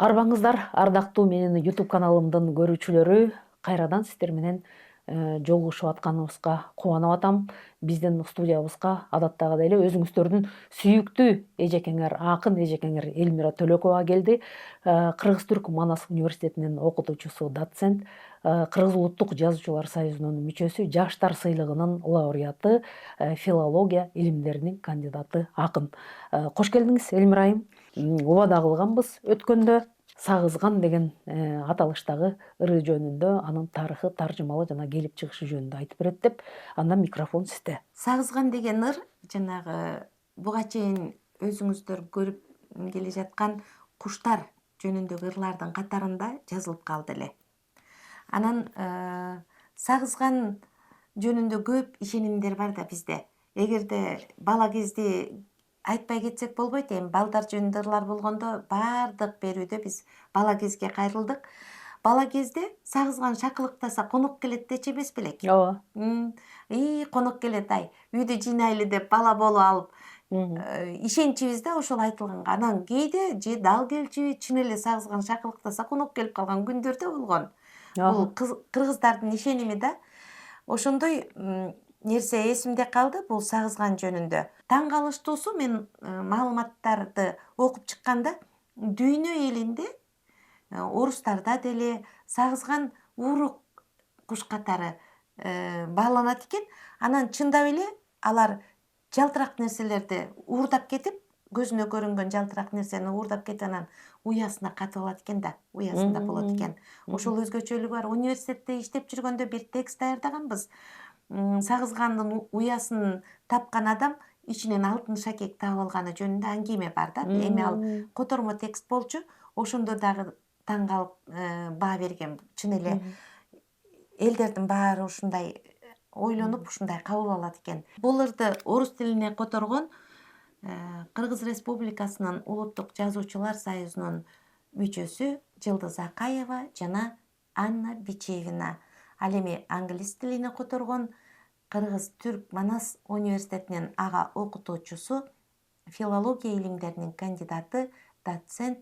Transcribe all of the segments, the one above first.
Арбаңыздар, ардактуу менин YouTube каналымдын көрүүчүлөрү, кайрадан сиздер менен жолугушуп атканыбызга кубанып атам. Биздин студиябызга адаттагыдай эле өзүңүздөрдүн сүйүктүү эжекеңер, акын эжекеңер Элмира Төлөкова келди. Кыргыз-Түрк Манас университетинин окутуучусу, доцент, Кыргыз улуттук жазуучулар союзунун мүчөсү, жаштар сыйлыгынын лауреаты, филология илимдеринин кандидаты, акын. Кош келдиңиз, Элмира айым. Убада кылганбыз өткөндө Сагызган деген аталыштагы ыры жөнүндө, анын тарыхы, таржымалы жана келип чыгышы жөнүндө айтып берет деп, андан микрофон сизде. Сагызган деген ыр жанагы буга чейин өзүңүздөр көрүп келе жаткан куштар жөнүндөгү ырлардын катарында жазылып калды эле. Анан сагызган жөнүндө көп ишенимдер бар да бизде. Эгерде бала кезде айтпай кетсек болбойт, эми балдар жөнүндө ырлар болгондо баардык берүүдө биз бала кезге кайрылдык. Бала кезде сагызган шакылыктаса конок келет дечи эмес белек? Ооба. Конок келет ай, үйдү жыйнайлы деп бала болуп алып ишеничибиз да ошол айтылганга. Анан кээде же дал келчү чын эле сагызган шакылыктаса конок келип калган күндөр да болгон. Бул кыргыздардын ишеними да. Ошондой нерсе эсимде калды бул сагызган жөнүндө. Таң калыштуусу, мен маалыматтарды окуп чыкканда дүйнө элинде орустарда деле сагызган урук куш катары бааланат экен. Анан чындап эле алар жалтырак нерселерди уурдап кетип, көзүнө көрүнгөн жалтырак нерсени уурдап кетип, анан уясына катып алат экен да, уясында болот экен. Ошол өзгөчөлүгү бар. Университетте иштеп жүргөндө бир текст даярдаганбыз. Сагызгандын уясын тапкан адам ичинен алтын шакек таап алганы жөнүндө аңгеме бар да. Эми ал котормо текст болчу. Ошондо дагы таң калып баа бергем. Чын эле элдердин баары ушундай ойлонуп, ушундай кабыл алат экен. Бул ырды орус тилине которгон Кыргыз Республикасынын улуттук жазуучулар союзунун мүчөсү Жылдыз Акаева жана Анна Бичевина. Ал эми англис тилине которгон Кыргыз-Түрк Манас университетинин ага окутуучусу, филология илимдеринин кандидаты, доцент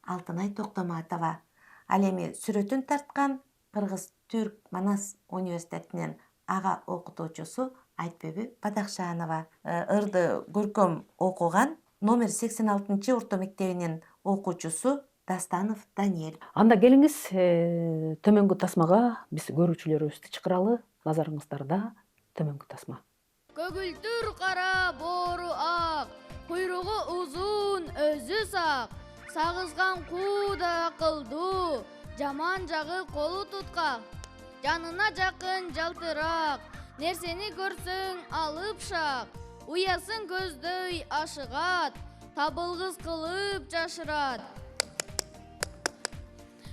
Алтынай Токтоматова. Ал эми сүрөтүн тарткан Кыргыз-Түрк Манас университетинин ага окутуучусу Айтбөбү Бадакшанова. Ырды көркөм окуган номер 86 орто мектебинин окуучусу Дастанов Даниэль. Анда келиңиз, төмөнгү тасмага биз көрүүчүлөрүбүздү чакыралы. Назарыңыздарда төмөнгү тасма. Көгүлтүр кара боору ак, куйругу узун, өзү сак. Сагызган кууда акылдуу, жаман жагы колу туткак. Жанына жакын жалтырак, нерсени көрсөң алып шак. Уясын көздөй ашыгат, табылгыс кылып жашырат.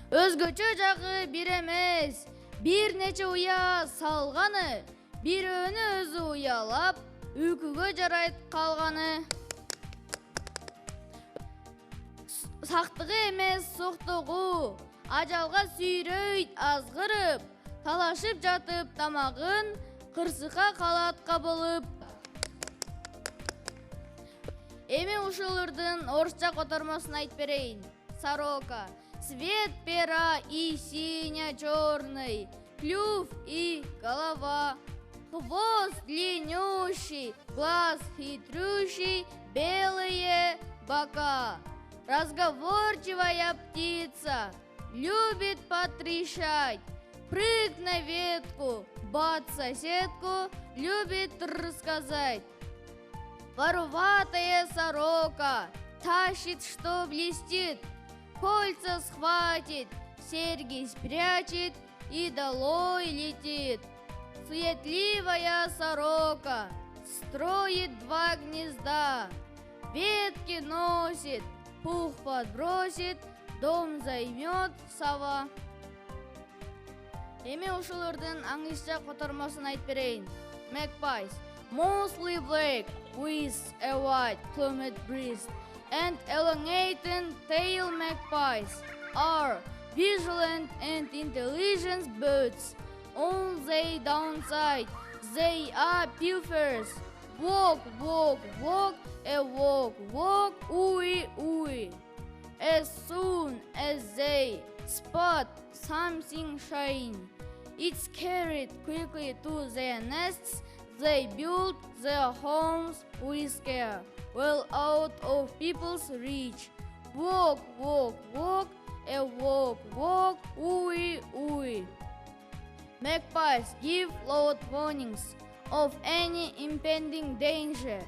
Өзгөчө жагы бир эмес, бир нече уя салганы, бирөөнү өзү уялап, үйкүгө жарайт калганы. Сактыгы эмес соктугу, ажалга сүйрөйт азгырып, талашып жатып тамагын, кырсыкка калат кабылып. Эми ушул ырдын орусча котормосун айтып берейин. Сорока. Цвет пера и синя-черный, клюв и голова, хвост длиннющий, глаз хитрющий, белые бока. Разговорчивая птица, любит потрещать, прыг на ветку, бац соседку, любит рассказать. Вороватая сорока тащит, что блестит, кольца схватит, серьги спрячет и долой летит. Суетливая сорока строит два гнезда, ветки носит, пух подбросит, дом займет сова. Эми ушул ырдын англисча котормосун айтып берейин. Magpies. Mostly black with a white plumage breast and elongated tail. Magpies are vigilant and intelligent birds. On their downside, they are pupils. Walk, walk, walk, a walk, walk, ooey, ooey. as soon as they spot something shiny. It's carried quickly to their nests. They build their homes with care, well out of people's reach. Walk, walk, walk, a walk, walk, ooey, ooey. Magpies give loud warnings of any impending danger.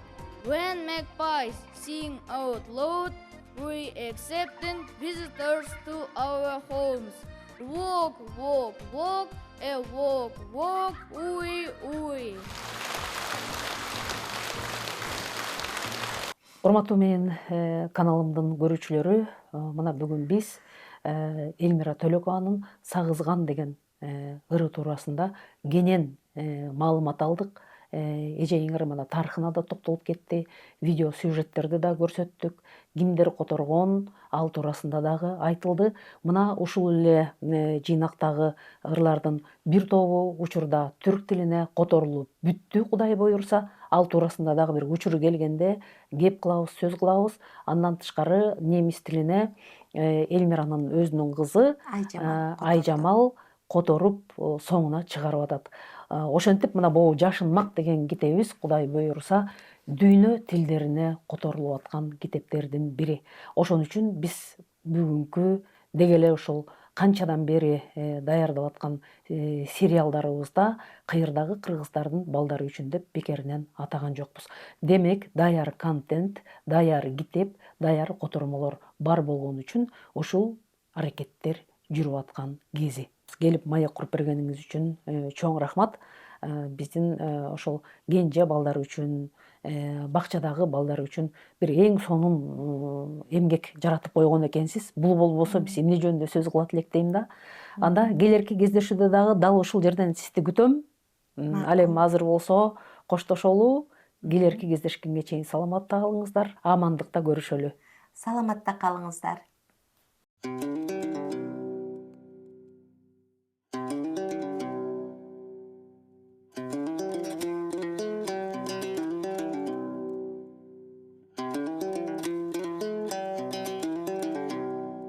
When magpies sing out loud, we accept visitors to our homes. Walk, walk, walk, a walk, walk, ooey, ooey. Урматтуу менин каналымдын көрүүчүлөрү, мына бүгүн биз Элмира Төлөкованын Сагызган деген ыры туурасында кенен маалымат алдык. Эжеиңер мына тарыхына да токтолуп кетти, видео сюжеттерди да көрсөттүк, кимдер которгон ал туурасында дагы айтылды. Мына ушул эле жыйнактагы ырлардын бир тобу учурда түрк тилине которулуп бүттү, Кудай буйруса. Ал туурасында дагы бир учуру келгенде кеп кылабыз, сөз кылабыз. Андан тышкары немис тилине Элмиранын өзүнүн кызы Айжамал которуп соңуна чыгарып атат. Ошентип мына бул Жашынмак деген китебиз Кудай буйруса дүйнө тилдерине которулуп аткан китептердин бири. Ошон үчүн биз бүгүнкү деги эле ушул канчадан бери даярдап аткан сериалдарыбызда кыйырдагы кыргыздардын балдары үчүн деп бекеринен атаган жокпуз. Демек, даяр контент, даяр китеп, даяр котормолор бар болгон үчүн ушул аракеттер жүрүп аткан кези. Келип маек куруп бергениңиз үчүн чоң рахмат. Биздин ошол кенже балдар үчүн, бакчадагы балдар үчүн бир эң сонун эмгек жаратып койгон экенсиз. Бул болбосо биз эмне жөнүндө сөз кылат электейм да. Анда келерки кездешүүдө дагы дал ушул жерден сизди күтөм. Ал эми азыр болсо коштошолу. Келерки кездешкенге чейин саламатта калыңыздар, амандыкта көрүшөлү. Саламатта калыңыздар.